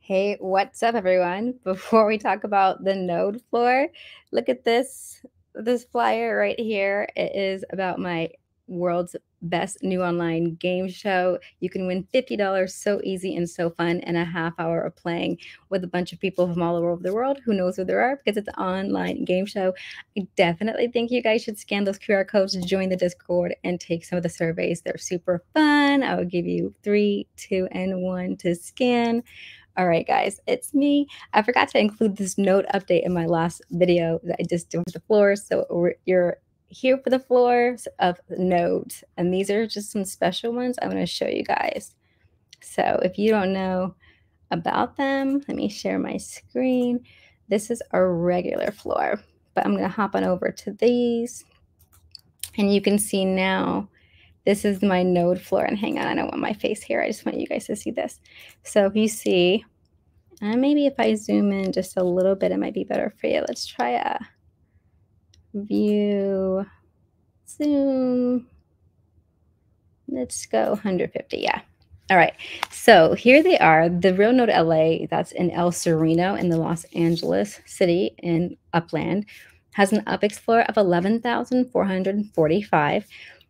Hey, what's up, everyone? Before we talk about the node floor, look at this flyer right here. It is about my world's best new online game show. You can win $50 so easy and so fun and a half hour of playing with a bunch of people from all over the world. Who knows who they are because it's an online game show. I definitely think you guys should scan those QR codes to join the Discord and take some of the surveys. They're super fun. I will give you 3, 2, and 1 to scan. All right, guys, it's me. I forgot to include this node update in my last video that I just did with the floors. So you're here for the floors of nodes. And these are just some special ones I'm going to show you guys. So if you don't know about them, let me share my screen. This is a regular floor, but I'm going to hop on over to these. And you can see now, this is my node floor. And hang on, I don't want my face here. I just want you guys to see this. So if you see, maybe if I zoom in just a little bit, it might be better for you. Let's try a view, zoom. Let's go 150, yeah. All right, so here they are. The real node LA, that's in El Sereno in the Los Angeles city in Upland, has an UPX floor of 11,445.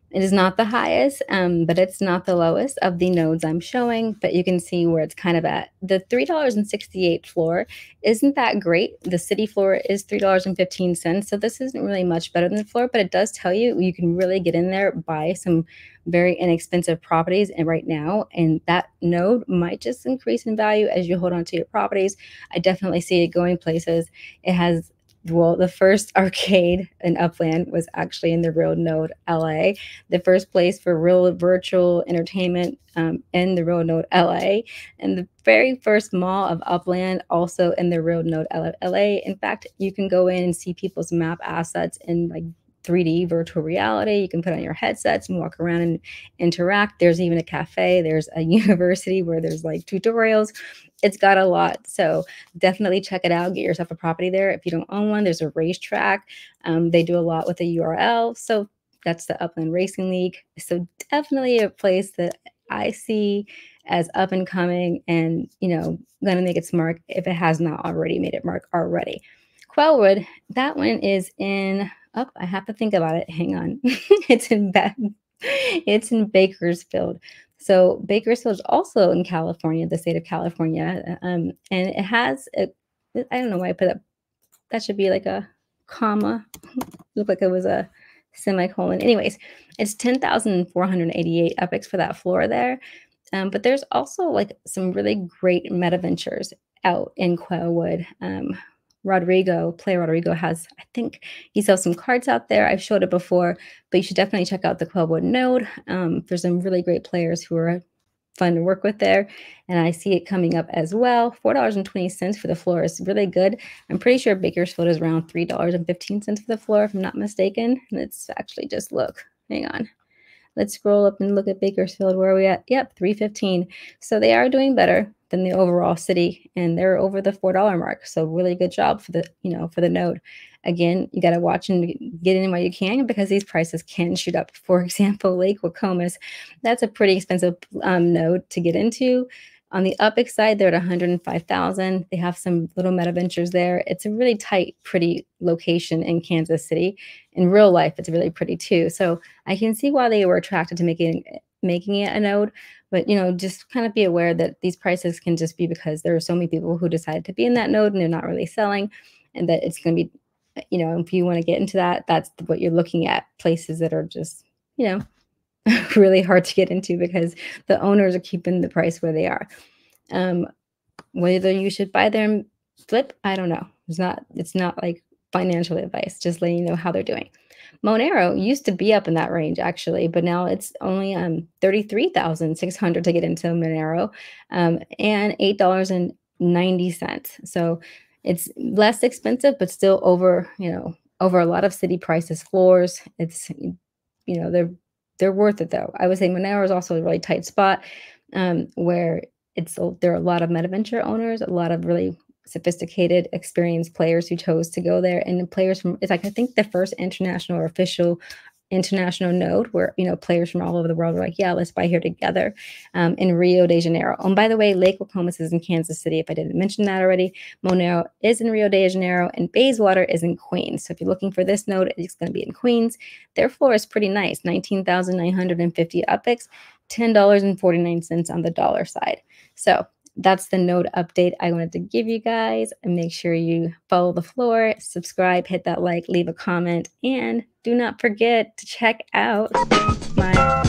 It is not the highest, but it's not the lowest of the nodes I'm showing, but you can see where it's kind of at. The $3.68 floor isn't that great. The city floor is $3.15, so this isn't really much better than the floor, but it does tell you you can really get in there, buy some very inexpensive properties and right now, and that node might just increase in value as you hold on to your properties. I definitely see it going places. It has, well, the first arcade in Upland was actually in the real node LA. The first place for real virtual entertainment in the real node LA. And the very first mall of Upland also in the real node LA. In fact, you can go in and see people's map assets in like 3D virtual reality. You can put on your headsets and walk around and interact. There's even a cafe. There's a university where there's like tutorials. It's got a lot. So definitely check it out. Get yourself a property there. If you don't own one, there's a racetrack. They do a lot with the URL. So that's the Upland Racing League. So definitely a place that I see as up and coming and, going to make its mark if it has not already made its mark already. Quellwood, that one is in, I have to think about it. Hang on. It's in Bakersfield. So Bakersfield is also in California, the state of California, and it has I don't know why I put that. That should be like a comma. Looked like it was a semicolon. Anyways, it's 10,488 epics for that floor there. But there's also like some really great meta ventures out in Quellwood. Player Rodrigo has, I think he sells some cards out there. I've showed it before, but you should definitely check out the Quellwood node. There's some really great players who are fun to work with there. And I see it coming up as well. $4.20 for the floor is really good. I'm pretty sure Bakersfield is around $3.15 for the floor, if I'm not mistaken. Let's actually just look. Hang on. Let's scroll up and look at Bakersfield. Where are we at? Yep, $3.15. So they are doing better than the overall city, and they're over the $4 mark. So really good job for the node. Again, you got to watch and get in while you can because these prices can shoot up. For example, Lake Wacomas, that's a pretty expensive node to get into. On the UPX side, they're at 105,000. They have some little meta ventures there. It's a really tight, pretty location in Kansas City. In real life, it's really pretty too. So I can see why they were attracted to making it a node. But just kind of be aware that these prices can just be because there are so many people who decided to be in that node and they're not really selling, and that it's going to be, if you want to get into that, that's what you're looking at. Places that are just, really hard to get into because the owners are keeping the price where they are. Whether you should buy there and flip, I don't know. It's not like financial advice, just letting you know how they're doing. Monero used to be up in that range actually, but now it's only 33,600 to get into Monero, and $8.90. So it's less expensive, but still over a lot of city prices floors. It's they're worth it though. I would say Monero is also a really tight spot where there are a lot of MetaVenture owners, a lot of really sophisticated, experienced players who chose to go there, and the players from, it's like I think the first international or official international node where, players from all over the world are like, yeah, let's buy here together, in Rio de Janeiro. And by the way, Lake Nokomis is in Kansas City, if I didn't mention that already. Monero is in Rio de Janeiro, and Bayswater is in Queens. So if you're looking for this node, it's going to be in Queens. Their floor is pretty nice, 19,950 UPIX, $10.49 on the dollar side. So that's the node update I wanted to give you guys. And make sure you follow the floor, subscribe, hit that like, leave a comment, and do not forget to check out my